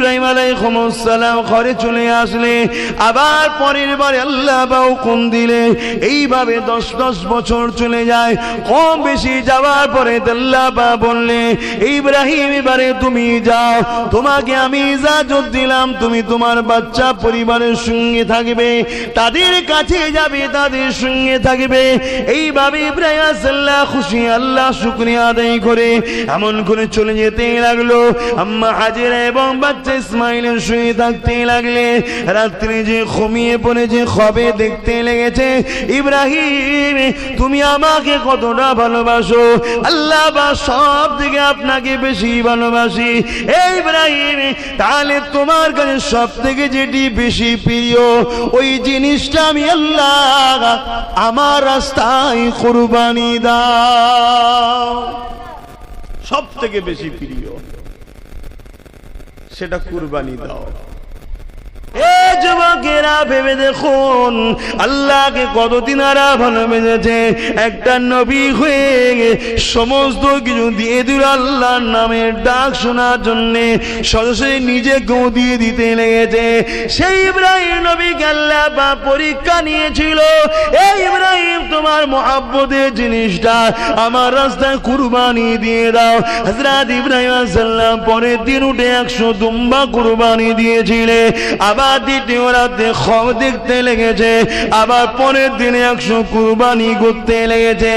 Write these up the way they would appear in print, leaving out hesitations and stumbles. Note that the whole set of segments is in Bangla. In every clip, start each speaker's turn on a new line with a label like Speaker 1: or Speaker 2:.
Speaker 1: ইব্রাহিম আলাইহিস সালাম ঘরে চলে আসলে আবার পরের বারে আল্লাহ পাক হুকুম দিলে এইভাবে 10 বছর চলে যায়। কম বেশি যাওয়ার পরে আল্লাহ পাক বললে ইব্রাহিম এবারে তুমি যাও, তোমাকে আমি ইজাজত দিলাম, তুমি তোমার বাচ্চা পরিবারের সঙ্গে থাকবে, তাদের কাছে যাবে, তাদের সঙ্গে থাকবে। এইভাবে ইব্রাহিম আল্লাহ খুশি, আল্লাহ শুকরিয়া আদায় করে এমন করে চলে যেতে লাগলো। আম্মা হাজেরা এবং বাচ্চা ইসমাইলের সঙ্গে থাকতে লাগলে রাত্রে যে ঘুমিয়ে পড়ে যে খবে দেখতে লেগেছে ইব্রাহিম তুমি আমাকে কতটা ভালোবাসো, আল্লাহ বা সব থেকে আপনাকে বেশি ভালোবাসি। এই ইব্রাহিম তাহলে তোমার কাছে সব থেকে যেটি বেশি প্রিয় ওই জিনিসটা আমি আল্লাহ আমার রাস্তায় কুরবানি দাও, সব থেকে বেশি প্রিয় সেটা কুরবানি দাও। এ যুবকেরা ভেবে দেখুন আল্লাহকে কতদিন আর ভালোবেসেছে। একটা নবী হয়ে সমস্ত কিছু দিয়ে দিল আল্লাহর নামের ডাক শোনার জন্যে, সরাসরি নিজেকেও দিয়ে দিতে লেগেছে। সেই ইব্রাহিম নবীকে আল্লাহ পাক পরীক্ষা নিয়েছিল, এই ইব্রাহিম তোমার মহব্বতের জিনিসটা আমার রাস্তায় কুরবানি দিয়ে দাও। হযরত ইব্রাহিম আলাইহিস সালাম পরের দিন উঠে 100 দুম্বা কুরবানি দিয়েছিলেন। আবার দ্বিতীয় রাতে খব দেখতে লেগেছে, আবার পরের দিনে 100 কুরবানি করতে লেগেছে।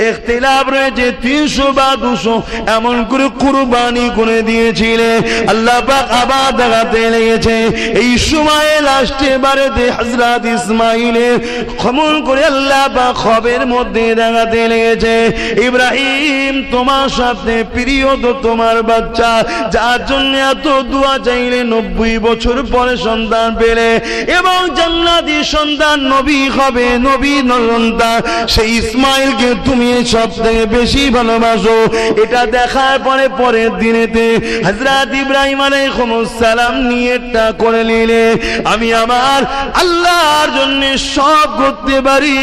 Speaker 1: ইখতিলাফ রয়েছে 300 বা 200 এমন করে কুরবানি করে দিয়েছিলেন। আল্লাহ পাক আবার দেখাতে লেগেছে। এই সময়ে লাস্টে বারেতে হযরত ইসমাইলের খমন করে আল্লাহ পাক খবের মধ্যে দেখাতে লেগেছে ইব্রাহিম তোমার সাথে প্রিয় তো তোমার বাচ্চা, যার জন্য এত দোয়া চাইলে 90 বছর পরে সন্তান পেলে এবং জান্নাতি সন্তান নবী হবে, নবী সন্তান সেই ইসমাইলকে তুমি সব থেকে বেশি ভালোবাসো। এটা দেখার পরে পরের দিনেতে হযরত ইব্রাহিম আলাইহিস সালাম নিয়তটা করে নিলে আমি আমার আল্লাহর জন্য সব করতে পারি।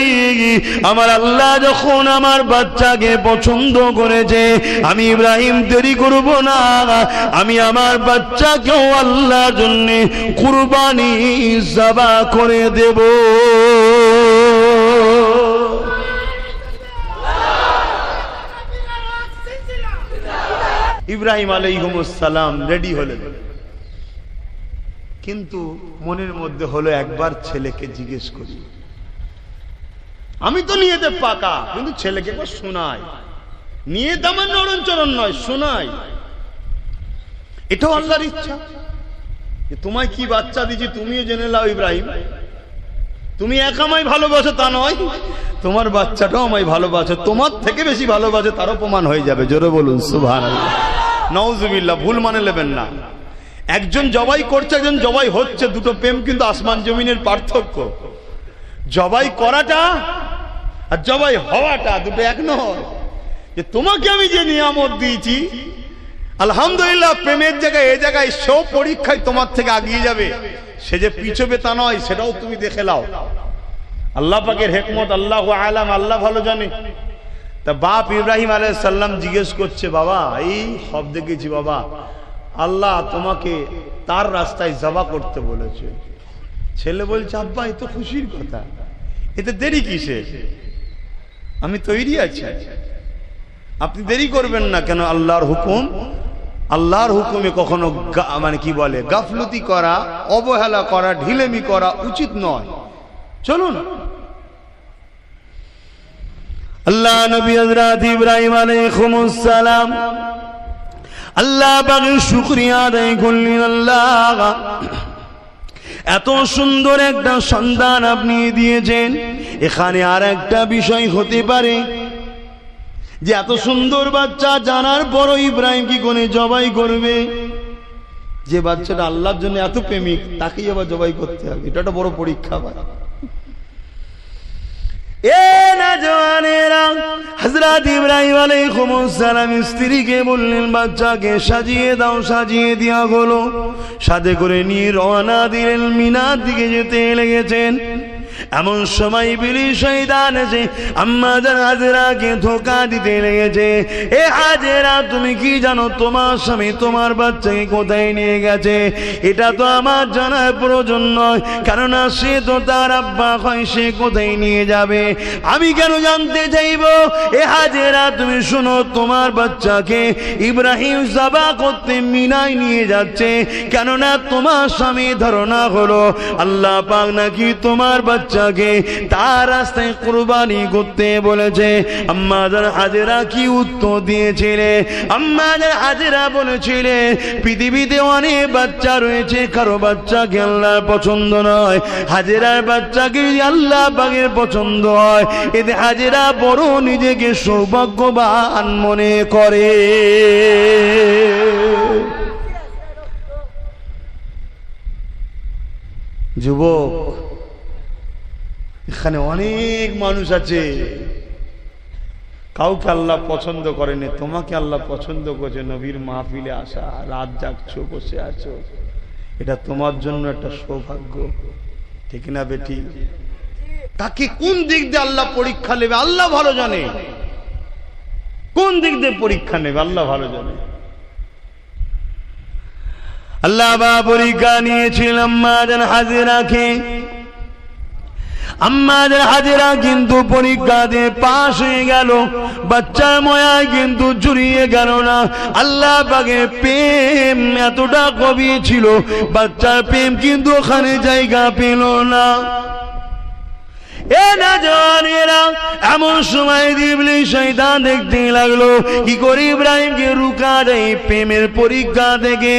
Speaker 1: আমার আল্লাহ যখন আমার বাচ্চাকে পছন্দ করেছে আমি ইব্রাহিম দেরি করব না, আমি আমার বাচ্চাকেও আল্লাহর জন্য কুরবানি জবা করে দেব। ইব্রাহিম আলাইহিস সালাম রেডি হলেন, কিন্তু মনের মধ্যে হলো একবার ছেলেকে জিজ্ঞেস করি, আমি তো নিয়েতে পাকা, কিন্তু ছেলেকে একবার শোনাই, নিয়েতে আমার নরণচরণ নয়, শোনাই। এটাও আল্লাহর ইচ্ছা। তোমায় কি বাচ্চা দিয়েছি তুমিও জেনে নাও ইব্রাহিম, তুমি একা আমায় ভালোবাসো তা নয়, তোমার বাচ্চাটাও আমায় ভালোবাসে, তোমার থেকে বেশি ভালোবাসে তারও প্রমাণ হয়ে যাবে। জোরে বলুন সুবহানাল্লাহ, নাউজুবিল্লাহ। ভুল মানে নেবেন না, একজন জবাই করছে একজন জবাই হচ্ছে, দুটো প্রেম কিন্তু আসমান জমিনের পার্থক্য। জবাই করাটা আর জবাই হওয়াটা দুটো এক নয়। যে তোমাকে আমি যে নিয়ামত দিয়েছি আলহামদুলিল্লাহ, প্রেমের জায়গায় এ জায়গায় সব পরীক্ষায় তোমার থেকে আগিয়ে যাবে, সে যে পিছবে তা নয়, সেটাও তুমি দেখে নাও। আল্লাহ পাকের হিকমত আল্লাহু আলাম, আল্লাহ ভালো জানে। তা বাপ ইব্রাহিম আলাইহিস সালাম জিজ্ঞেস করছে, বাবা এই সব দেখেছি বাবা, আল্লাহ তোমাকে তার রাস্তায় জবা করতে বলেছে। ছেলে বলছে, আব্বা এ তো খুশির কথা, এতে দেরি কিসে, আমি তৈরি আছি, আপনি দেরি করবেন না কেন? আল্লাহর হুকুম, আল্লাহর হুকুমে কখনো মানে কি বলে গাফলতি করা, অবহেলা করা, ঢিলেমি করা উচিত নয়। চলুন। আল্লাহ নবী হযরত ইব্রাহিম আলাইহিস সালাম আল্লাহ পাকের শুকরিয়া আদায় করলেন। আল্লাহ এত সুন্দর একটা সন্তান আপনি দিয়েছেন। এখানে আর একটা বিষয় হতে পারে যে এত সুন্দর বাচ্চা জানার পরও ইব্রাহিম কি কোনে জবাই করবে? যে বাচ্চাটা আল্লাহর জন্য এত প্রেমিক তাকেই আবার জবাই করতে হবে, এটা একটা বড় পরীক্ষা। হযরত ইব্রাহিম আলাইহিস সালাম স্ত্রীকে বললেন, বাচ্চাকে সাজিয়ে দাও। সাজিয়ে দেওয়া হলো, সাথে করে নিয়ে রওনা দিলেন, মিনার দিকে যেতে লেগেছেন। এমন সময় ইবলিস শয়তান এসে আম্মা জান হাজেরাকে ধোঁকা দিতে লেগেছে। এ হাজেরা, তুমি কি জানো তোমার স্বামী তোমার বাচ্চাকে কোথায় নিয়ে গেছে? এটা তো আমার জানার প্রয়োজন নয়, কেননা সে তো তার আব্বা হয়, সে কোথায় নিয়ে যাবে আমি কেন জানতে চাইব? এ হাজেরা, তুমি শোনো, তোমার বাচ্চাকে ইব্রাহিম যাবা করতে মিনায় নিয়ে যাচ্ছে, কেননা তোমার স্বামী ধারণা হলো আল্লাহ পাক নাকি তোমার বাচ্চাকে তার রাস্তায় কুরবানি করতে বলেছে। আম্মা জান হাজেরা কি উত্তর দিয়েছিলে? আম্মা জান হাজেরা বলেছিলে, পৃথিবীতে অনেক বাচ্চা রয়েছে, কারো বাচ্চাকে আল্লাহ পছন্দ নয়, হাজেরার বাচ্চাকে আল্লাহ পাকের পছন্দ হয়, এতে হাজেরা বড় নিজেকে সৌভাগ্যবান মনে করে। যুবক, এখানে অনেক মানুষ আছে, কাউকে আল্লাহ পছন্দ করেনি, তোমাকে আল্লাহ পছন্দ করেছে। নবীর মাহফিলে আসা, রাত জাগছো, বসে আছো, এটা তোমার জন্য একটা সৌভাগ্য, ঠিক না বেটি? তাকে কোন দিক দিয়ে আল্লাহ পরীক্ষা নেবে আল্লাহ ভালো জানে, কোন দিক দিয়ে পরীক্ষা নেবে আল্লাহ ভালো জানে। আল্লাহ বা পরীক্ষা নিয়েছিল আম্মা জান হাজেরাকে। আম্মা জান হাজেরা কিন্তু পরীক্ষা দিয়ে পাশ হয়ে গেল, বাচ্চার ময়ায় কিন্তু জুড়িয়ে গেল না। আল্লাহ পাকের প্রেম এতটা গভীর ছিল, বাচ্চার প্রেম কিন্তু ওখানে জায়গা পেল না। এমন সময় ইবলিস শয়তান দেখতে লাগলো কি করে ইব্রাহিমকে রুকা যায় প্রেমের পরীক্ষা থেকে।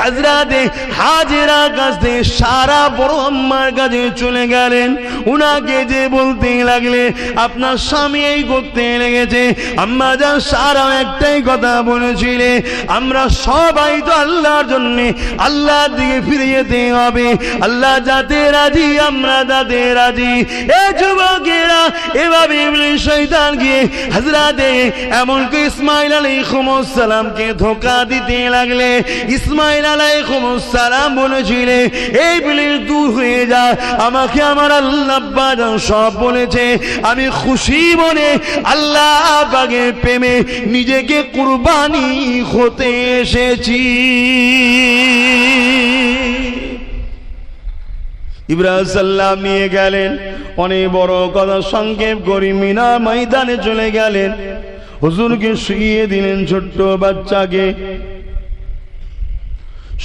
Speaker 1: হযরতে হাজেরা কাছ থেকে সারা বড় আম্মার কাছে চলে গেলেন, উনাকে যে বলতে লাগলে আপনার স্বামী এই করতে লেগেছে। আম্মা জান সারা একটাই কথা বলেছিলে, আমরা সবাই তো আল্লাহর জন্য আল্লাহর দিকে ফিরে যেতে হবে, আল্লাহ যাতে রাজি আমরা যাতে রাজি। যুবকেরা, এভাবে ইবলিস শয়তান গিয়ে হযরতে এমনকি ইসমাঈল আলাইহিস সালামকে ধোঁকা দিতে লাগলে। ইসমাঈল আলাইহিস সালাম বলেছিলেন, এই ইবলিস দূর হয়ে যা, আমাকে আমার আল্লাহ আব্বা জান সব বলেছে, আমি খুশি মনে আল্লাহ পাকের প্রেমে নিজেকে কুরবানি হতে এসেছি। ইব্রাহিম সাল্লাম নিয়ে গেলেন, অনেক বড় কথা সংক্ষেপ করি, মিনা ময়দানে চলে গেলেন, হুজুরকে শুইয়ে দিলেন, ছোট্ট বাচ্চাকে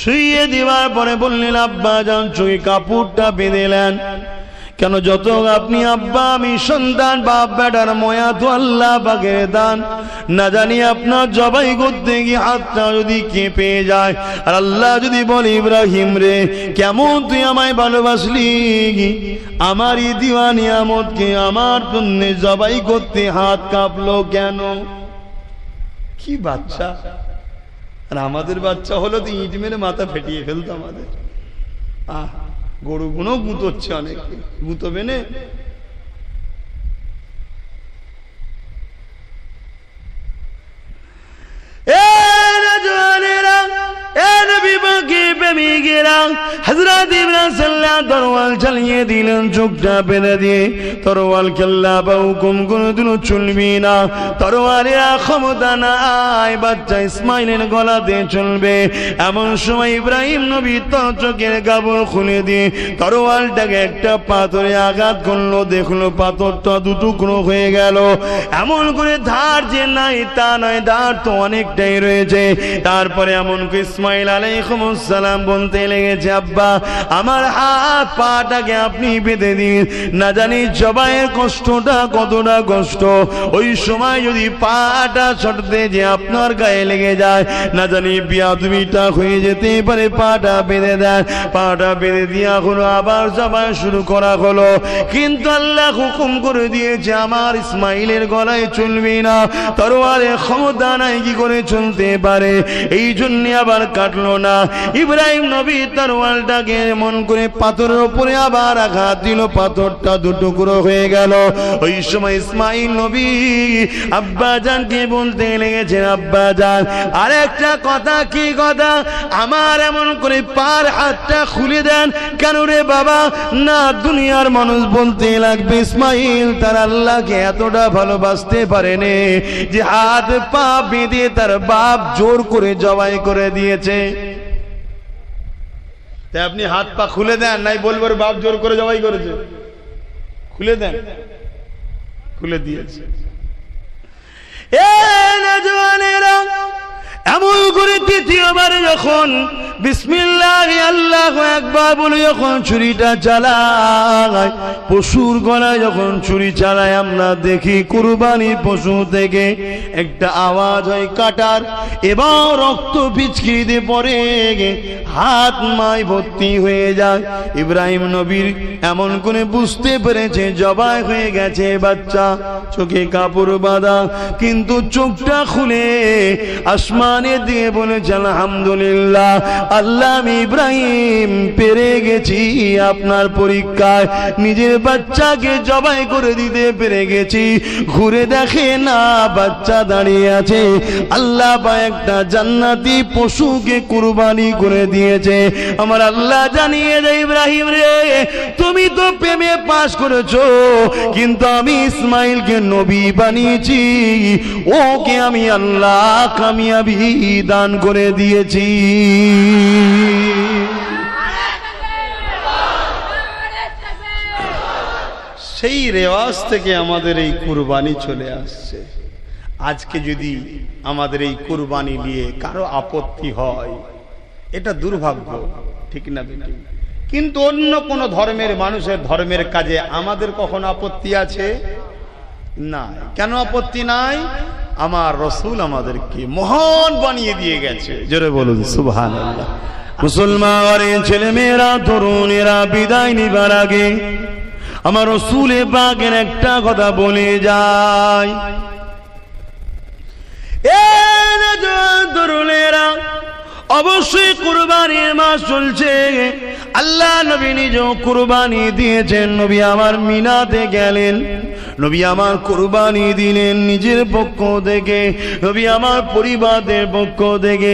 Speaker 1: শুইয়ে দেওয়ার পরে বললেন, আব্বা জান চোখে কাপড়টা বেঁধেলেন কেন? যত আপনি আব্বা আমি সন্তান, বাপ বেটার ময়া তো আল্লাহ পাকের দান, না জানি আপনার জবাই করতে গিয়ে হাতটা যদি কেঁপে যায়, আর আল্লাহ যদি বলে ইব্রাহিম রে কেমন তুই আমায় ভালোবাসলি, আমার এই দিওয়ানি আমদকে আমার জন্য জবাই করতে হাত কাঁপলো কেন? কি বাচ্চা! আর আমাদের বাচ্চা হলো তো ইট মেরে মাথা ফেটিয়ে ফেলতো আমাদের। গরুগুলো গুঁতোচ্ছে, অনেক গুঁতোবে না। হযরত ইব্রাহিম সাল্লাল্লাহু তরোয়াল চালিয়ে দিলেন, চোখটা বেঁধে দিয়ে তরোয়াল কেল্লা বা হুকুম কোনদিনও চলবি না, তরোয়ালের ক্ষমতা নাই, বাচ্চা ইসমাইলের গলাতে চলবে। এমন সময় ইব্রাহিম নবী তার চোখের কাপড় খুলে দিয়ে তরোয়ালটাকে একটা পাথরে আঘাত করলো, দেখলো পাথরটা দুটুকরো হয়ে গেল। এমন করে ধার যে নাই তা নয়, ধার তো অনেকটাই রয়েছে। তারপরে এমন করে ইসমাইল আলাইহিস সালাম বলতে লেগেছে, আব্বা আমার হাত পাটাকে আপনি বেঁধে দিন, না জানি জবাইয়ের কষ্টটা কতটা কষ্ট, ওই সময় যদি পাটা ছড়তে যে আপনার গায়ে লেগে যায়, না জানি বিয়াদবিটা হয়ে যেতে পারে, পাটা বেঁধে দেন। পাটা বেঁধে দেওয়া হলো, আবার জবাই শুরু করা হলো, কিন্তু আল্লাহ হুকুম করে দিয়েছে আমার ইসমাইলের গলায় চলবে না, তরোয়ারের ক্ষমতা নাই কি করে চলতে পারে, এই জন্য আবার কাটলো না। ইব্রাহিম নবী তরোয়াল সন্তানটাকে এমন করে পাথরের উপরে আবার আঘাত দিল, পাথরটা দুটুকরো হয়ে গেল। ওই সময় ইসমাইল নবী আব্বাজানকে বলতে লেগেছেন, আব্বাজান আর একটা কথা। কি কথা? আমার এমন করে পার হাতটা খুলে দেন। কেন রে বাবা? না, দুনিয়ার মানুষ বলতে লাগবে ইসমাইল তার আল্লাহকে এতটা ভালোবাসতে পারেনি যে হাত পা বেঁধে তার বাপ জোর করে জবাই করে দিয়েছে। তাই আপনি হাত পা খুলে দেন, নাই বলবো বাপ জোর করে জবাই করেছে। খুলে দেন, খুলে দিয়েছে। এমন করে তৃতীয়বার যখন বিসমিল্লাহ আল্লাহু আকবার বলে যখন ছুরিটা চালায়, পশুর গলায় যখন ছুরি চালায়, আমরা দেখি কুরবানির পশু থেকে একটা আওয়াজ হয় কাটার, এবং রক্ত পিচকিতে পড়ে হাত মায় ভর্তি হয়ে যায়। ইব্রাহিম নবীর এমন করে বুঝতে পেরেছে জবাই হয়ে গেছে বাচ্চা, চোখে কাপড় বাঁধা, কিন্তু চোখটা খুলে আসমানে দিয়ে বলেছে আলহামদুলিল্লাহ, আল্লাহ আমি ইব্রাহিম পেরে গেছি আপনার পরীক্ষায়, নিজের বাচ্চাকে জবাই করে দিতে পেরে গেছি। ঘুরে দেখে না বাচ্চা দাঁড়িয়ে আছে, আল্লাহ বা একটা জান্নাতি পশুকে কুরবানি করে দিয়েছে। আমার আল্লাহ জানিয়ে দেয়, ইব্রাহিম রে তুমি তো প্রেমে পাশ করেছো, কিন্তু আমি ইসমাইলকে নবী বানিয়েছি, ওকে আমি আল্লাহ কামিয়াবি দান করে দিয়েছি। সেই রেওয়াজ থেকে আমাদের এই কুরবানি চলে আসছে। আজকে যদি আমাদের এই কুরবানি নিয়ে কারো আপত্তি হয়, এটা দুর্ভাগ্য, ঠিক না বেটি? কিন্তু অন্য কোন ধর্মের মানুষের ধর্মের কাজে আমাদের কখনো আপত্তি আছে? না। কেন আপত্তি নাই? আমার রসুল আমাদেরকে মহান বানিয়ে দিয়ে গেছে। জোরে বলুন সুবহানাল্লাহ। মুসলমানের ছেলে মেয়েরা, তরুণেরা বিদায় নিবার আগে আমার রসুল পাকের একটা কথা বলে যায়, তরুণেরা অবশ্যই কুরবানির মাস চলছে। আল্লাহ নবী নিজেও কুরবানি দিয়েছেন। নবী আমার মিনাতে গেলেন, নবী আমার কুরবানি দিলেন নিজের পক্ষ থেকে, নবী আমার পরিবারের পক্ষ থেকে।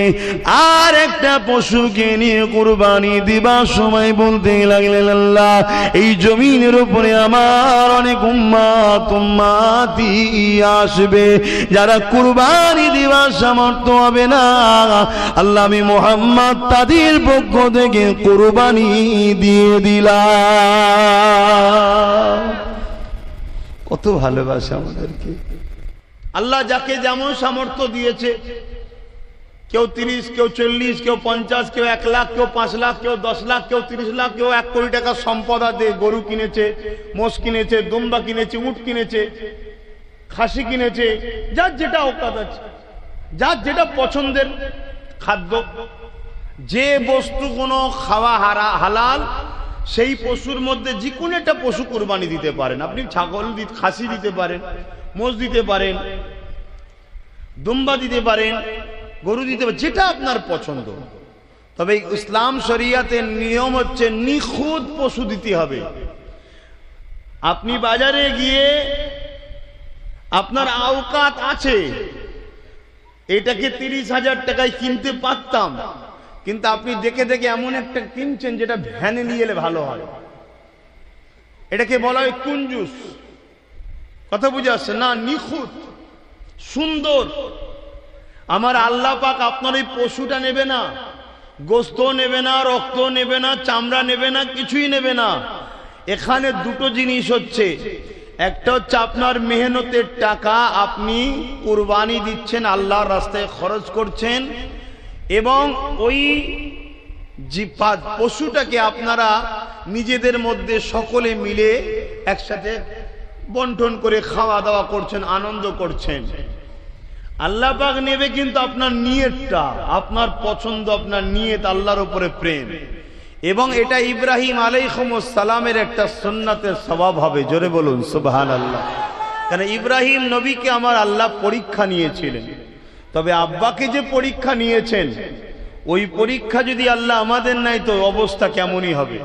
Speaker 1: আর একটা পশুকে নিয়ে কুরবানি দিবার সময় বলতে লাগলেন, আল্লাহ এই জমিনের উপরে আমার অনেক উম্মতি আসবে, যারা কুরবানি দিবার সামর্থ্য হবে না, আল্লাহ আমি মুহাম্মদ তাদের পক্ষ থেকে কুরবানি দিয়ে দিলাম। কত ভালোবাসা আমাদেরকে আল্লাহ, যাকে যেমন সামর্থ্য দিয়েছে, কেউ 30, কেউ 40, কেউ 50, কেউ 1 লাখ, কেউ 5 লাখ, কেউ 10 লাখ, কেউ 30 লাখ, কেউ 1 কোটি টাকা সম্পদ দিয়ে গরু কিনেছে, মোষ কিনেছে, দুম্বা কিনেছে, উট কিনেছে, খাসি কিনেছে, যার যেটা অকাত আছে, যার যেটা পছন্দের খাদ্য, যে বস্তু কোনো খাওয়া হালাল, সেই পশুর মধ্যে যে কোনো একটা পশু কুরবানি দিতে পারেন। আপনি ছাগল খাসি দিতে পারেন, মোষ দিতে পারেন, দুম্বা দিতে পারেন, গরু দিতে পারেন, যেটা আপনার পছন্দ। তবে ইসলাম শরিয়াতের নিয়ম হচ্ছে নিখুঁত পশু দিতে হবে। আপনি বাজারে গিয়ে আপনার আওকাত আছে, এটাকে 30,000 টাকায় কিনতে পারতাম, কিন্তু আপনি দেখে দেখে এমন একটা কিনছেন যেটা ভ্যানে নিয়ে এলে ভালো হয়। এটাকে বলা হয় কুঞ্জুস। কথা বুঝে আসছে না? নিখুঁত সুন্দর। আমার আল্লাহ পাক আপনার এই পশুটা নেবে না, গোস্ত নেবে না, রক্ত নেবে না, চামড়া নেবে না, কিছুই নেবে না। এখানে দুটো জিনিস হচ্ছে, একটা হচ্ছে আপনার মেহনতের টাকা, আপনি কুরবানি দিচ্ছেন, আল্লাহর রাস্তায় খরচ করছেন, এবং ওই পশুটাকে আপনারা নিজেদের মধ্যে সকলে মিলে একসাথে বন্টন করে খাওয়া দাওয়া করছেন, আনন্দ করছেন। আল্লাহ পাক নেবে কিন্তু আপনার নিয়তটা, আপনার পছন্দ, আপনার নিয়ত, আল্লাহর উপরে প্রেম। এবং এটা ইব্রাহিম আলাইহিস সালামের একটা সুন্নাতের সওয়াব হবে। জোরে বলুন সুবহানাল্লাহ। কারণ ইব্রাহিম নবীকে আমার আল্লাহ পরীক্ষা নিয়েছিলেন, তবে আব্বাকে যে পরীক্ষা নিয়েছেন ওই পরীক্ষা যদি আল্লাহ আমাদের নেয় তো অবস্থা কেমনই হবে,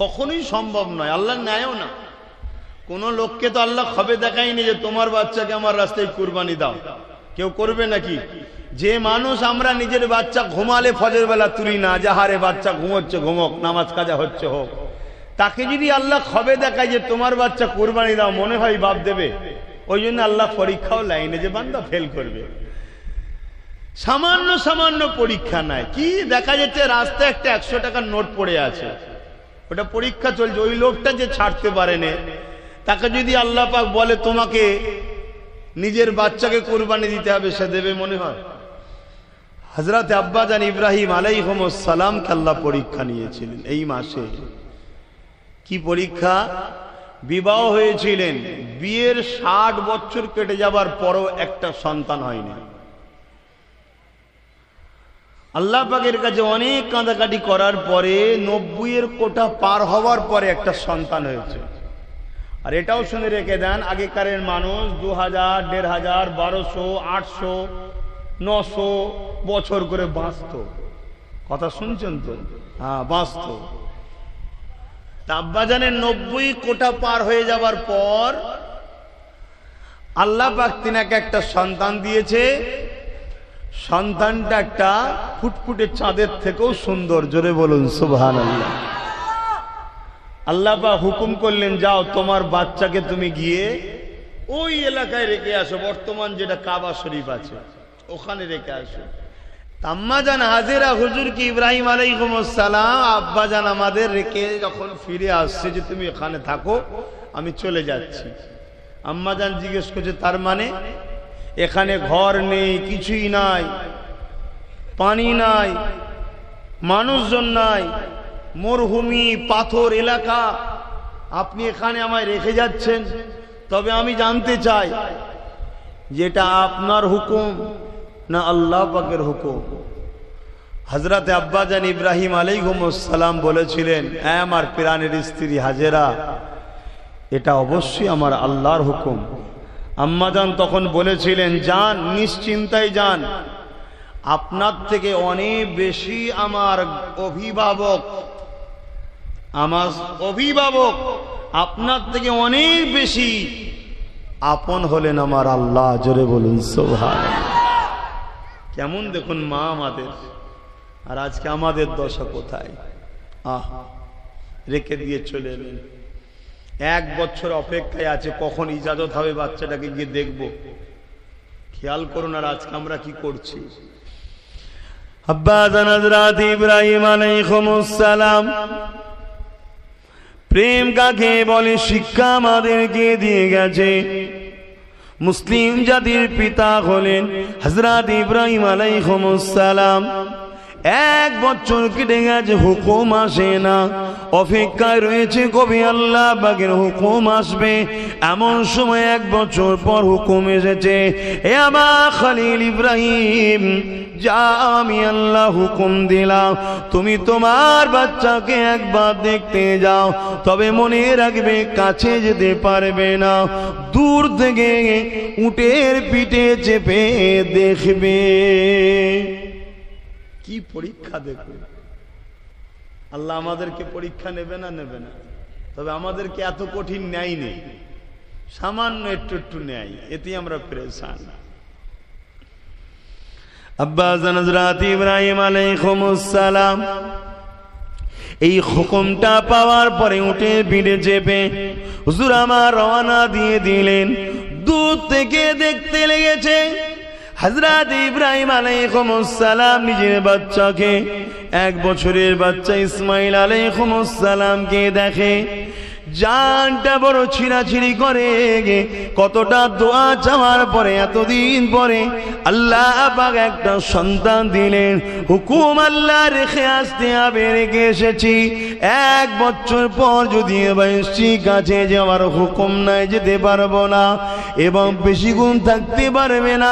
Speaker 1: কখনোই সম্ভব নয়, আল্লাহ নেয়ও না। কোন লোককে তো আল্লাহ খবে দেখায়নি যে তোমার বাচ্চাকে আমার রাস্তায় কুরবানি দাও, কেউ করবে নাকি? যে মানুষ আমরা নিজের বাচ্চা ঘুমালে ফজর বেলা তুলি না, যাহারে বাচ্চা ঘুমোচ্ছে ঘুমোক, নামাজ কাজা হচ্ছে হোক, তাকে যদি আল্লাহ খবে দেখায় যে তোমার বাচ্চা কুরবানি দাও, মনে হয় বাপ দেবে? ওই জন্য আল্লাহ পরীক্ষাও লাইনে যে বান্দা ফেল করবে। সামান্য সামান্য পরীক্ষা নাই, কি দেখা যাচ্ছে রাস্তায় একটা 100 টাকার নোট পড়ে আছে, ওটা পরীক্ষা চলছে। ওই লোকটা যে ছাড়তে পারেনি, তাকে যদি আল্লাহ পাক বলে তোমাকে নিজের বাচ্চাকে কুরবানি দিতে হবে, সে দেবে মনে হয়? হযরত আব্বাজান ইব্রাহিম আলাইহিস সালামকে আল্লাহ পরীক্ষা নিয়েছিলেন এই মাসে। কি পরীক্ষা? বিবাহ হয়েছিলেন, বিয়ের 60 বছর কেটে যাবার পরও একটা সন্তান হয়নি। আল্লাহ পাকের কাছে অনেক কাঁদাকাটি করার পরে 90-এর কোটা পার হওয়ার পরে একটা সন্তান হয়েছে। আর এটাও শুনে রেখে দেন, আগেকারের মানুষ 2000, 1500, 1200, 800, 900 বছর করে বাঁচত। কথা শুনছেন তো? হ্যাঁ, বাঁচত। আব্বাজানের 90 কোটা পার হয়ে যাবার পর আল্লাহ পাক তিনাকে একটা সন্তান দিয়েছে। সন্তানটা একটা ফুটফুটে চাঁদের থেকেও সুন্দর। জোরে বলুন সুবহানাল্লাহ। আল্লাহ পাক হুকুম করলেন, যাও তোমার বাচ্চাকে তুমি গিয়ে ওই এলাকায় রেখে আসো, বর্তমান যেটা কাবা শরীফ আছে ওখানে রেখে আসো। আম্মাজান হাজেরা হুজুর কি ইব্রাহিম আলাইহিস সালাম আব্বাজান আমাদের রেখে যখন ফিরে আসছে যে তুমি এখানে থাকো, আমি চলে যাচ্ছি। আম্মাজান জিজ্ঞেস করছে, তার মানে? এখানে ঘর নেই, কিছুই নাই, পানি নাই, মানুষজন নাই, মরুভূমি পাথর এলাকা, আপনি এখানে আমায় রেখে যাচ্ছেন? তবে আমি জানতে চাই যেটা আপনার হুকুম না আল্লাহ পাকের হুকুম? হযরত আব্বাজান ইব্রাহিম আলাইহিস সালাম বলেছিলেন, আমার প্রাণের স্ত্রী হাজেরা, এটা অবশ্যই আমার আল্লাহর হুকুম। আম্মাজান তখন বলেছিলেন, যান, নিশ্চিন্তায় যান, আপনার থেকে অনেক বেশি আমার অভিভাবক আপনার থেকে অনেক বেশি আপন হলেন আমার আল্লাহ। জোরে বলুন সুবহানাল্লাহ। কেমন দেখুন মা আমাদের, আর আজকে আমাদের দশা কোথায়? রেখে দিয়ে চলে এলেন। 1 বছর অপেক্ষায় আছে, কখন ইজাজত হবে বাচ্চাটাকে গিয়ে দেখবো। খেয়াল করুন আর আজকে আমরা কি করছি। আব্বাজান হযরত ইব্রাহিম আলাইহিস সালাম প্রেম কাকে বলে শিক্ষা আমাদেরকে দিয়ে গেছে। মুসলিম জাতির পিতা হলেন হযরত ইব্রাহিম আলাইহিস সালাম। 1 বছর কেটে গেছে, হুকুম আসে না, অপেক্ষায় রয়েছে কবে আল্লাহ পাকের হুকুম আসবে। এমন সময় 1 বছর পর হুকুম এসেছে, হে আমার খলিল ইব্রাহিম, যা আমি আল্লাহ হুকুম দিলাম, তুমি তোমার বাচ্চাকে একবার দেখতে যাও, তবে মনে রাখবে কাছে যেতে পারবে না, দূর থেকে উটের পিঠে চেপে দেখবে। কি পরীক্ষা দেখুন। আল্লাহ আমাদেরকে পরীক্ষা নেবে না? নেবে না। তবে আমাদেরকে এত কঠিন ন্যায় নেই, সামান্য একটু একটু ন্যায়, এতেই আমরা পেরেশান। আব্বাজান হযরত ইব্রাহিম আলাইহিস সালাম এই হুকুমটা পাওয়ার পরে উঠে পিঠে চেপে হুজুর আমার রওনা দিয়ে দিলেন। দূর থেকে দেখতে লেগেছে হযরত ইব্রাহিম আলাইহিস সালাম নিজের বাচ্চাকে, 1 বছরের বাচ্চা ইসমাইল আলাইহিস সালামকে দেখে। জানটা বড় ছিঁড়াছিঁড়ি করে। কতটা দোয়া চাওয়ার পরে, এতদিন পরে আল্লাহ পাক একটা সন্তান দিলেন। হুকুম আল্লাহ রেখে আসতে হবে, রেখে এসেছি। 1 বছর পর যদি এসেছি, কাছে যাওয়ার হুকুম নাই, যেতে পারবো না এবং বেশি গুণ থাকতে পারবে না।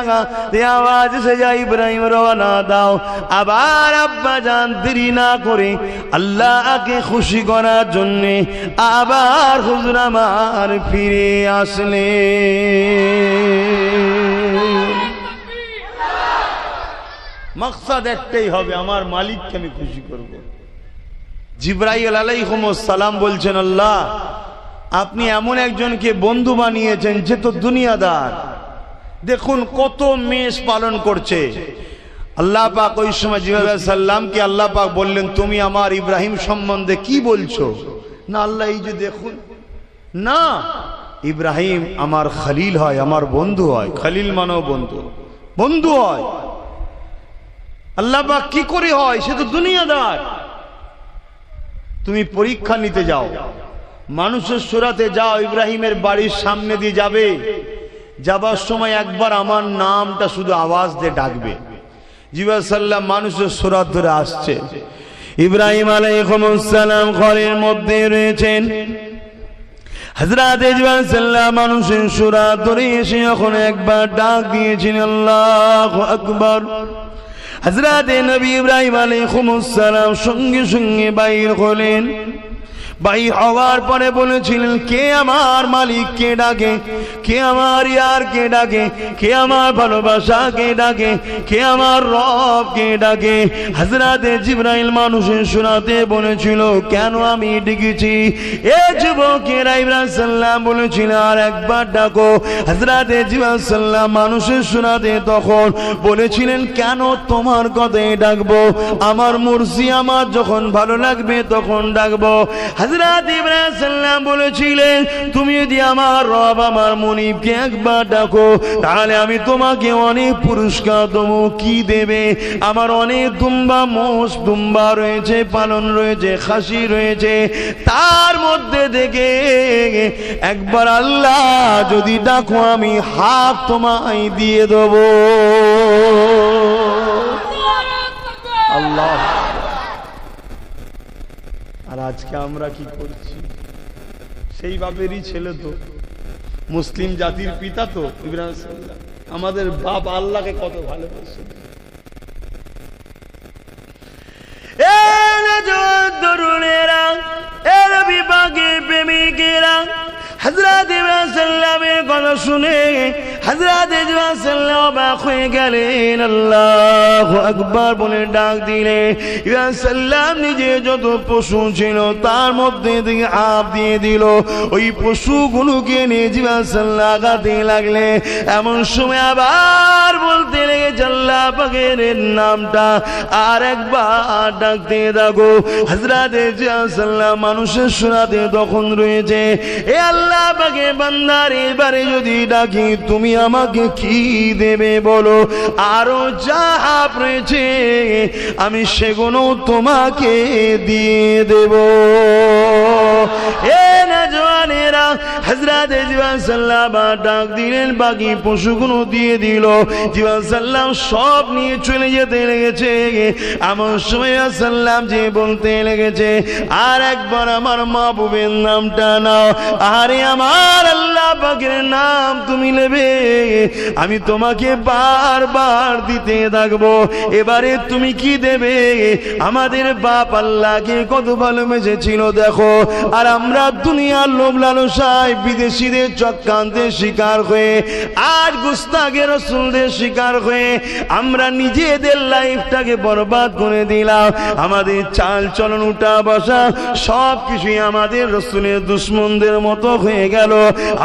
Speaker 1: আওয়াজ এসে যায়, ইব্রাহিম রওনা দাও। আবার আব্বা জান দেরি না করে আল্লাহকে খুশি করার জন্যে আবার আর হুজুর আমার ফিরে আসলে। মাকসাদ একটাই হবে, আমার মালিককে আমি খুশি করব। জিবরাইল আলাইহিস সালাম বলছেন, আল্লাহ আপনি এমন একজনকে বন্ধু বানিয়েছেন যে তো দুনিয়াদার, দেখুন কত মেষ পালন করছে। আল্লাহ পাক ওই সময় জিবরাইল আলাইহিস সালামকে আল্লাহ পাক বললেন, তুমি আমার ইব্রাহিম সম্বন্ধে কি বলছো? না আল্লাহ এই যে দেখুন না, ইব্রাহিম আমার খলিল হয়, আমার বন্ধু হয়। খলিল মানেও বন্ধু, বন্ধু হয়। আল্লাহ পাক কি করে হয়? সে তো দুনিয়াদার। তুমি পরীক্ষা নিতে যাও, মানুষের সুরাতে যাও, ইব্রাহিমের বাড়ির সামনে দিয়ে যাবে, যাবার সময় একবার আমার নামটা শুধু আওয়াজ দিয়ে ডাকবে। জিবরাইল সাল্লাম মানুষের সুরাত ধরে আসছে, ইব্রাহিম আলাইহিস সালাম ঘরের মধ্যে রয়েছেন। হযরত জিবরাইল সাল্লাম মানুষের সুরাত ধরে এসে যখন একবার ডাক দিয়েছেন, আল্লাহু আকবার, হযরত নবী ইব্রাহিম আলাইহিস সালাম সঙ্গে সঙ্গে বাইর হলেন। বাইর হওয়ার পরে বলেছিলেন, কে আমার মালিক কে ডাকে, কে আমার ইয়ার কে ডাকে, কে আমার ভালোবাসা কে ডাকে, কে আমার রব কে ডাকে? হযরত জিবরাইল মানুষের শোনাতে বলেছিল, কেন আমি ডেকেছি? এ যুবকেরা, ইব্রাহিম সাল্লাম বলেছিল আর একবার ডাকো। হযরত জিবরাইল সাল্লাম মানুষের শোনাতে তখন বলেছিলেন, কেন তোমার কথাই ডাকবো, আমার মুর্শি আমার যখন ভালো লাগবে তখন ডাকবো। হযরত ইব্রাহিম সাল্লাম বলেছিলেন, তুমি যদি আমার রব আমার মুনিবকে একবার ডাকো তাহলে আমি তোমাকে অনেক পুরস্কার দেবো। কি দেবে? আমার অনেক দুম্বা, মোষ দুম্বা রয়েছে, পালন রয়েছে, খাসি রয়েছে, তার মধ্যে থেকে একবার আল্লাহ যদি ডাকো আমি হাত তোমায় দিয়ে দেবো। আল্লাহ। আর আজকে আমরা কি করছি? সেই বাপেরই ছেলে তো, মুসলিম জাতির পিতা তো ইব্রাহিম সাল্লাম। আমাদের বাপ আল্লাহকে কত ভালোবাসে। তরুণেরা, এর বিভাগের প্রেমিকেরা, হযরত ইব্রাহিম সাল্লামের কথা শুনে হযরত ইব্রাহিম সাল্লাম অবাক হয়ে গেলেন। আল্লাহু আকবার বলে ডাক দিলেন। ইব্রাহিম সাল্লাম নিজে যত পশু ছিল তার মধ্যে থেকে আপ দিয়ে দিল। ওই পশুগুলোকে নিয়ে ইব্রাহিম সাল্লাম আগাতে লাগলেন। এমন সময় আবার বলতে লেগেছে, আল্লাহ পাকের নামটা আর একবার ডাকতে থাকো। হযরত ইব্রাহিম সাল্লাম মানুষের শোনাতে তখন রয়েছে, এ আল্লাহ পাকের বান্দার, এবারে যদি ডাকি তুমি আমাকে কি দেবে বলো? আরো যা রয়েছে আমি সেগুলো তোমাকে দিয়ে দেব। এ নওজওয়ানেরা, হযরত ইব্রাহিম সাল্লাম ডাক দিলেন, বাকি পশুগুলো দিয়ে দিল। ইব্রাহিম সাল্লাম সব নিয়ে চলে যেতে লেগেছে। এমন সময় সাল্লাম যে বলতে লেগেছে, আর একবার আমার মাহবুবের নামটা নাও। আরে আমার আল্লাহ পাকের নাম তুমি নেবে, আমি তোমাকে বারবার দিতে থাকবো। এবারে তুমি কি দেবে? আমাদের বাপ আল্লাহকে কত ভালোবেসেছিল দেখো, আর আমরা দুনিয়ার লোভ লালসায় বিদেশিদের চক্রান্তের শিকার হয়ে, আজ গুস্তাখে রাসূলদের শিকার হয়ে আমরা নিজেদের লাইফটাকে বরবাদ করে দিলাম। আমাদের চাল চলন, উঠা বসা সব কিছুই আমাদের রাসূলের দুশমনদের মতো হয়ে গেল।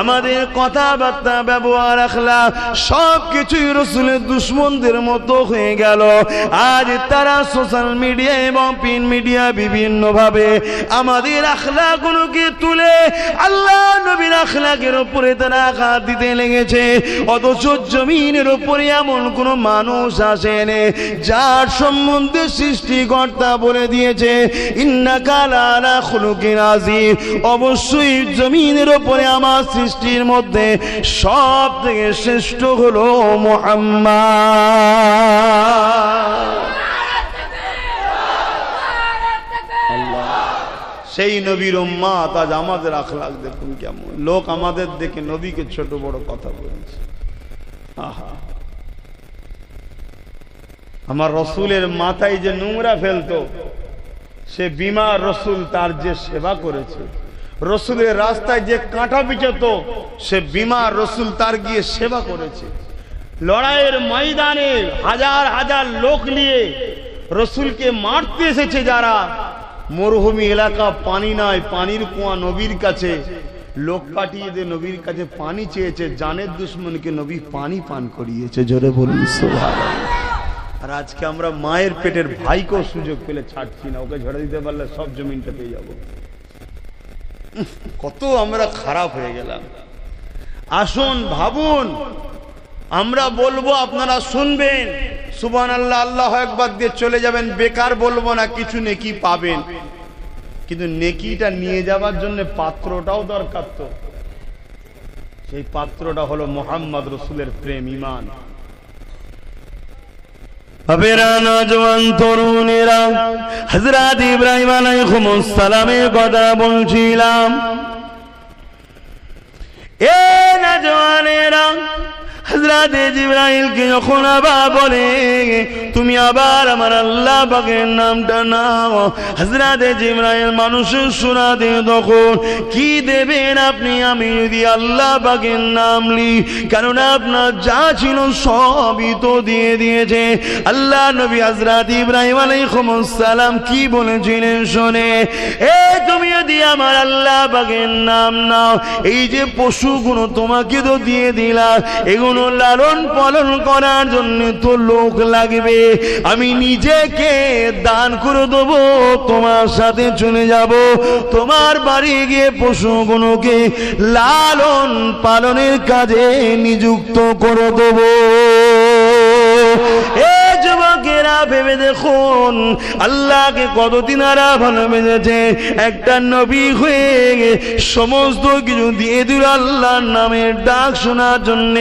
Speaker 1: আমাদের কথাবার্তা, ব্যবহার, আখলাক সব কিছুই রাসূলের দুশমনদের মতো হয়ে গেল। আজ তারা সোশ্যাল মিডিয়া এবং প্রিন্ট মিডিয়া বিভিন্ন ভাবে আমাদের আখলাকগুলোকে তুলে আল্লাহ নবীর আখলাকের উপরে তারা আঘাত দিতে লেগেছে। অথচ জমিনের উপরে এমন কোন মানুষ আসেনি যার সম্বন্ধে সৃষ্টিকর্তা বলে দিয়েছে, ইন্নাকা লাআলা খুলুকিন আযীম। অবশ্যই জমিনের উপরে আমার সৃষ্টির মধ্যে সব থেকে শ্রেষ্ঠ হলো মুহাম্মদ। সেই নবীর উম্মত আজ আমাদের আখলাক দেখুন কেমন। লোক আমাদের দেখে নবীকে ছোট বড় কথা বলেছে। আহা, আমার রসুলের মাথায় যে নোংরা ফেলতো, সে বিমার রসুল তার যে সেবা করেছে। রসুলের রাস্তায় যে কাঁটা বিছাতো, সে বিমার রসুল তার গিয়ে সেবা করেছে। লড়াইয়ের ময়দানে হাজার হাজার লোক নিয়ে রসুলকে মারতে এসেছে যারা, মরুভূমি এলাকা, পানি নাই, পানির কুয়া নবীর কাছে, লোক পাঠিয়ে দিয়ে নবীর কাছে পানি চেয়েছে, জানের দুশ্মনকে নবী পানি পান করিয়েছে। জোরে বলুন সুবহানাল্লাহ। আর আজকে আমরা মায়ের পেটের ভাইকেও সুযোগ পেলে ছাড়ছি না, ওকে ঝরে দিতে পারলে সব জমিনটা পেয়ে যাব। কত আমরা খারাপ হয়ে গেলাম। আসুন ভাবুন, আমরা বলবো আপনারা শুনবেন, সুবহানাল্লাহ আল্লাহু আকবার দিয়ে চলে যাবেন, বেকার বলবো না, কিছু নেকি পাবেন। কিন্তু নেকিটা নিয়ে যাওয়ার জন্য পাত্রটাও দরকার। তো সেই পাত্রটা হলো মুহাম্মদ রাসূলের প্রেম, ঈমান। বাবেরা, নওজওয়ান তরুণেরা, হযরত ইব্রাহিম আলাইহিস সালামের কথা বলছিলাম। এ নওজওয়ানেরা, হযরত জিবরাইলকে যখন আবার বলে তুমি আবার আমার আল্লাহ পাকের নামটা নাও, হযরত জিবরাইল মানুষের শোনা দিয়ে তখন কি দেবেন আপনি? আমি যদি আল্লাহ পাকের নাম লি, কারণ আপনার যা ছিল সবই তো দিয়ে দিয়েছে। আল্লাহ নবী হযরত ইব্রাহিম আলাইহিস সালাম কি বলেছিলেন শোনে, এ তুমি যদি আমার আল্লাহ পাকের নাম নাও, এই যে পশুগুলো তোমাকে তো দিয়ে দিলাম, এগুলো লালন পালন করার জন্য তো লোক লাগবে, আমি নিজেকে দান করে দেবো, তোমার সাথে চলে যাব, তোমার বাড়ি গিয়ে পশুগুলোকে লালন পালনের কাজে নিযুক্ত করে দেবো। যুবকেরা ভেবে দেখুন, আল্লাহকে কতদিন আরা ভালোবেসেছে, একটা নবী হয়ে সমস্ত কিছু দিয়ে দিল আল্লাহর নামের ডাক শোনার জন্য,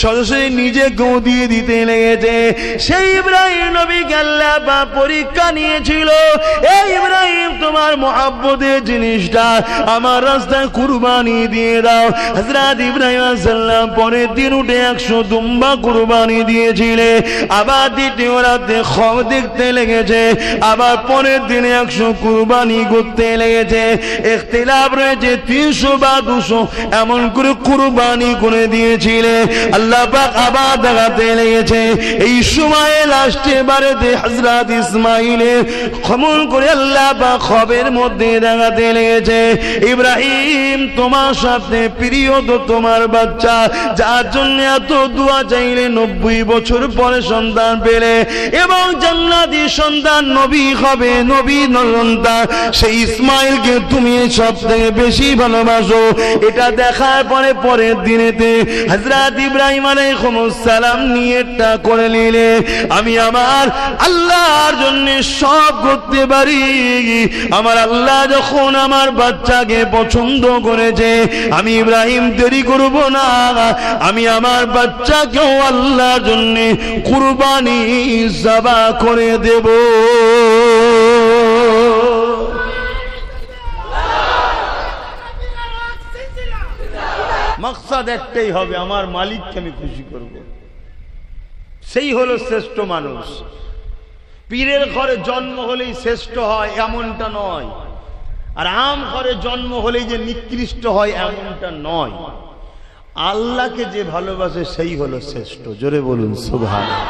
Speaker 1: সরাসরি নিজেকেও দিয়ে দিতে লেগেছে। সেই ইব্রাহিম নবীকে আল্লাহ পরীক্ষা নিয়েছিল, এই ইব্রাহিম তোমার মহব্বতের জিনিসটা আমার রাস্তায় কুরবানি দিয়ে দাও। হযরত ইব্রাহিম আলাইহিস সালাম পরের দিন উঠে 100 দুম্বা কুরবানি দিয়েছিলেন। আবার দ্বিতীয় রাতে খব দেখতে লেগেছে, আবার পরের দিনে 100 কুরবানি করতে লেগেছে। ইখতিলাফ রয়েছে 300 বা 200 এমন করে কুরবানি করে দিয়েছিলেন। আল্লাহ পাক আবার দেখাতে লেগেছে। এই সময়ে লাস্টে বারেতে হযরত ইসমাঈলের খমন করে আল্লাহ পাক খবের মধ্যে দেখাতে লেগেছে, ইব্রাহিম তোমার সাথে প্রিয় তো তোমার বাচ্চা, যার জন্য এত দোয়া চাইলে 90 বছর পরে সন্তান পেলে এবং জান্নাতি সন্তান নবী হবে, নবী সন্তান, সেই ইসমাঈলকে তুমি সবথেকে বেশি ভালোবাসো। এটা দেখার পরে পরের দিনেতে হযরত ইব্রাহিম আলাইহিস সালাম নিয়তটা করে নিলে, আমি আমার আল্লাহর জন্য সব করতে পারি। আমার আল্লাহ যখন আমার বাচ্চাকে পছন্দ করেছে, আমি ইব্রাহিম দেরি করব না, আমি আমার বাচ্চাকেও আল্লাহর জন্য কুরবানি যাবা করে দেব। মকসদ একটাই হবে, আমার মালিককে আমি খুশি করব। সেই হলো শ্রেষ্ঠ মানুষ। পীরের ঘরে জন্ম হলেই শ্রেষ্ঠ হয় এমনটা নয়, আর আম ঘরে জন্ম হলেই যে নিকৃষ্ট হয় এমনটা নয়। আল্লাহকে যে ভালোবাসে সেই হলো শ্রেষ্ঠ। জোরে বলুন সুবহানাল্লাহ।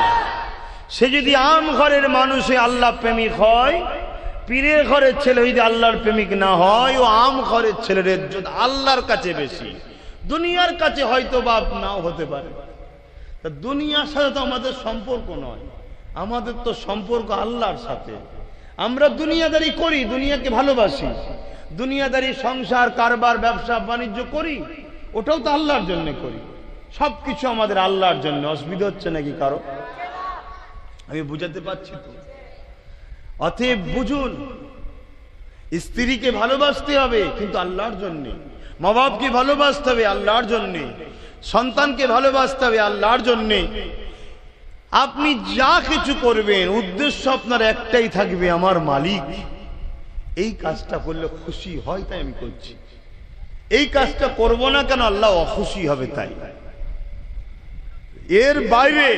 Speaker 1: সে যদি আম ঘরের মানুষ আল্লাহ প্রেমিক হয়, পীরের ঘরের ছেলে যদি আল্লাহর প্রেমিক না হয়, ও আম ঘরের ছেলের ইজ্জত আল্লাহর কাছে বেশি, দুনিয়ার কাছে হয়তো বাপ নাও হতে পারে। তা দুনিয়ার সাথে তো আমাদের সম্পর্ক নয়, আমাদের তো সম্পর্ক আল্লাহর সাথে। আমরা দুনিয়াদারি করি, দুনিয়াকে ভালোবাসি, দুনিয়াদারি সংসার কারবার ব্যবসা বাণিজ্য করি, ওটাও তো আল্লাহর জন্য করি। সবকিছু আমাদের আল্লাহর জন্য। অসুবিধা হচ্ছে নাকি কারো? আমি বুঝাতে পারছি তো? অতএব বুঝুন, স্ত্রীকে ভালোবাসতে হবে কিন্তু আল্লাহর জন্য, মা বাপকে ভালোবাসতে হবে আল্লাহর জন্য, সন্তানকে ভালোবাসতে হবে আল্লাহর জন্য। আপনি যা কিছু করবেন উদ্দেশ্য আপনার একটাই থাকবে, আমার মালিক এই কাজটা করলে খুশি হয় তাই আমি করছি, এই কাজটা করব না কেন আল্লাহ অখুশি হবে তাই। এর বাইরে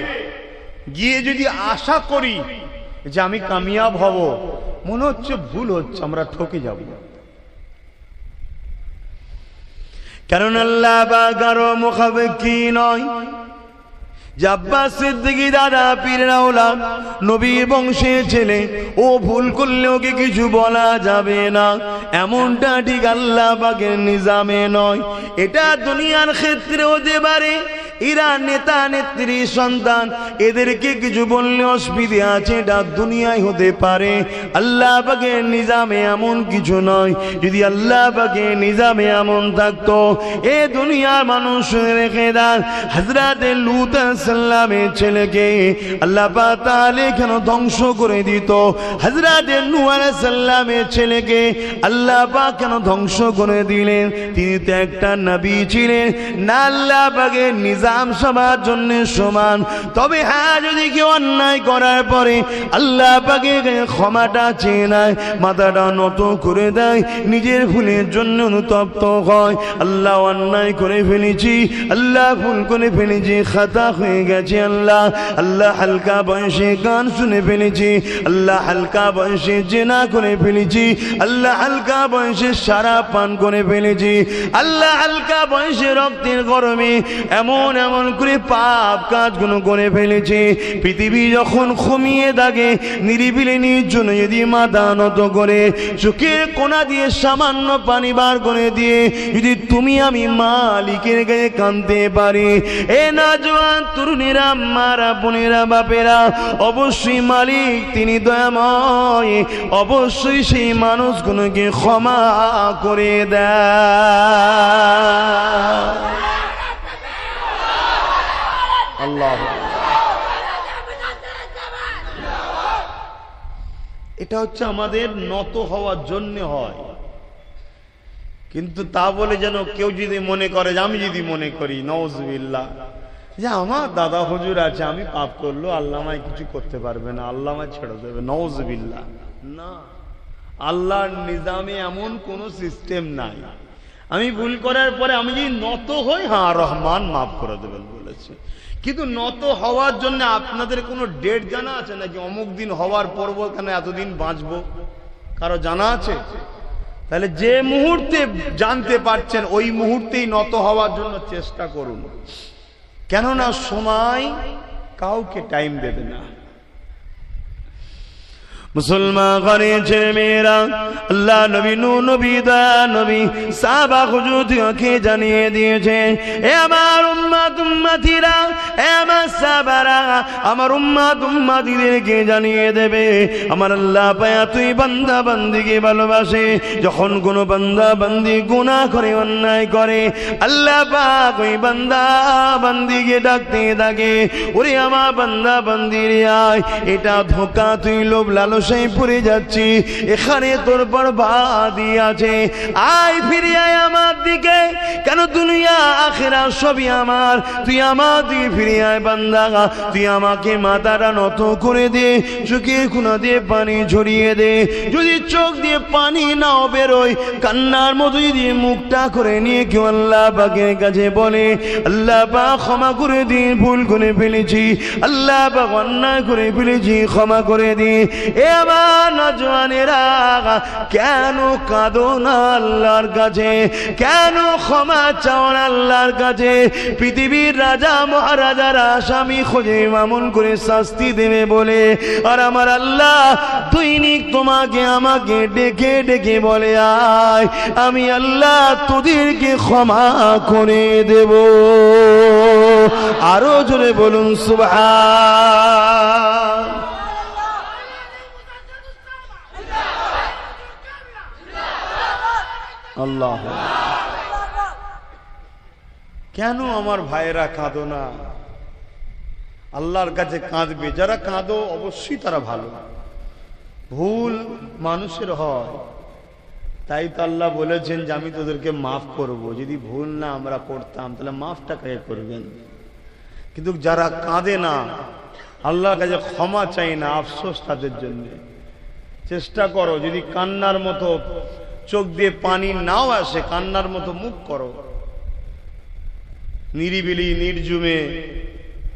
Speaker 1: গিয়ে যদি আশা করি যে আমি কামিয়াব হব, মনে হচ্ছে ভুল হচ্ছে, আমরা ঠকে যাব। কারণ আল্লাহ কারো মুখাপেক্ষী নয়। যে আব্বাস সিদ্দিকী দাদা পীরের আওলাদ নবীর বংশের ছেলে, ও ভুল করলে ওকে কিছু বলা যাবে না, এমনটা ঠিক আল্লাহ পাকের নিজামে নয়। এটা দুনিয়ার ক্ষেত্রে হতে পারে, এরা নেতা নেত্রী সন্তান, এদেরকে কিছু বললে অসুবিধা আছে, এটা দুনিয়ায় হতে পারে, আল্লাহ পাকের নিজামে এমন কিছু নয়। যদি আল্লাহ পাকের নিজামে এমন থাকতো, এ দুনিয়ার মানুষ রেখে দেন, হযরত লূত সালামের ছেলেকে আল্লাহ পাক তাআলা কেন ধ্বংস করে দিত? হযরত নূহ আলাইহিস সালামের ছেলেকে আল্লাহ পাক কেন ধ্বংস করে দিলেন? তিনি তো একটা নবী ছিলেন না, আল্লাহ পাকের নিজাম সবার জন্য সমান। তবে হ্যাঁ, যদি কেউ অন্যায় করার পরে আল্লাহ পাকের ক্ষমাটা চেয়ে নেয়, মাথাটা নত করে দেয়, নিজের ভুলের জন্য অনুতপ্ত হয়, আল্লাহ অন্যায় করে ফেলেছি, আল্লাহ ভুল করে ফেলেছি, খাতা হয়ে গেছে, আল্লাহ হালকা বয়সে গান শুনে ফেলেছি, আল্লাহ হালকা বয়সে জেনা করে ফেলেছি, আল্লাহ হালকা বয়সে শরাব পান করে ফেলেছি, আল্লাহ হালকা বয়সে রক্তের গরমে এমন এমন করে পাপ কাজগুলো করে ফেলেছে। পৃথিবী যখন ঘুমিয়ে থাকে, নিরিবিলি নির্জন যদি মাথা নত করে চোখের কোনা দিয়ে সামান্য পানি বার করে দিয়ে যদি তুমি আমি মালিকের গায়ে কাঁদতে পারি, এ নওজোয়ান তরুণীরা, মারা বোনেরা, বাপেরা, অবশ্যই মালিক তিনি দয়াময়, অবশ্যই সেই মানুষগুলোকে ক্ষমা করে দেয়। আল্লাহ, এটা হচ্ছে আমাদের নত হওয়ার জন্য হয়। কিন্তু তা বলে যেন কেউ যদি মনে করে, যে আমি যদি মনে করি নাউজুবিল্লাহ, যে আমার দাদা হুজুর আছে, আমি পাপ করলো, আল্লাহ আমায় কিছু করতে পারবে না, আল্লাহ আমায় ছেড়ে দেবে, নাউজুবিল্লাহ। না, আল্লাহর নিজামে এমন কোন সিস্টেম নাই। আমি ভুল করার পরে আমি যদি নত হই, হ্যাঁ রহমান মাফ করে দেবেন বলেছে। কিন্তু নত হওয়ার জন্য আপনাদের কোনো ডেট জানা আছে নাকি? অমুক দিন হওয়ার পর কেন এতদিন বাঁচবো, কারো জানা আছে? তাহলে যে মুহূর্তে জানতে পারছেন, ওই মুহূর্তেই নত হওয়ার জন্য চেষ্টা করুন, কেননা সময় কাউকে টাইম দেবে না। মুসলমান ঘরের ছেলে মেয়েরা, আল্লাহ নবী, নূহ নবী, দয়া নবী, সাহাবা হুজুরকে জানিয়ে দিয়েছে, এ আমার উম্মত উম্মতিরা, এ আমার সাহাবারা, আমার উম্মত উম্মতিদেরকে জানিয়ে দেবে, আমার আল্লাহ পায়া তুই বান্দা বান্দিকে ভালোবাসে। যখন কোন বান্দা বান্দি গুনাহ করে, অন্যায় করে, আল্লাহ পাক ওই বান্দা বান্দিকে ডাকতে থাকে, ওরে আমার বান্দা বান্দিরে আয়, এটা ধোঁকা, তুই লোভ লালসায় পড়ে যাচ্ছি, এখানে তোর বরবাদি আছে, আয় ফিরে আয় আমার দিকে, কেন দুনিয়া আখিরাত সবই আমার, তুই আমার দিকে ফিরে আয় বান্দা, তুই আমাকে মাথাটা নত করে দে, চোখের কোনা দিয়ে পানি ঝরিয়ে দে, যদি চোখ দিয়ে পানি নাও বেরোয়, কান্নার মতো যদি মুখটা করে নিয়ে কেউ আল্লাহ পাকের কাছে বলে, আল্লাহ পাক ক্ষমা করে দিন, ভুল করে ফেলেছি, আল্লাহ পাক অন্যায় করে ফেলেছি, ক্ষমা করে দিন। এ আমার নওজোয়ানেরা, কেন কাঁদো না আল্লাহর কাছে, কেন ক্ষমা চাও না আল্লাহর কাছে? পৃথিবীর রাজা মহারাজারা স্বামী খোঁজে মামুন করে শাস্তি দেবে বলে, আর আমার আল্লাহ দৈনিক তোমাকে আমাকে ডেকে ডেকে বলে, আয় আমি আল্লাহ তোদেরকে ক্ষমা করে দেব। আরো জোরে বলুন সুবহান। আল্লাহ, কেন আমার ভাইয়েরা কাঁদো না? আল্লাহর কাছে কাঁদবে যারা, কাঁদো অবশ্যই তারা ভালো। ভুল মানুষের হয়, তাই তো আল্লাহ বলেছেন যে আমি তোদেরকে মাফ করব। যদি ভুল না আমরা করতাম তাহলে মাফটা কে করবেন? কিন্তু যারা কাঁদে না, আল্লাহর কাছে ক্ষমা চাই না, আফসোস তাদের জন্য। চেষ্টা করো, যদি কান্নার মতো চোখ দিয়ে পানি নাও আসে, কান্নার মতো মুখ করো, নিরিবিলি নির্জুমে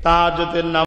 Speaker 1: তাহাজ্জুদের নামাজ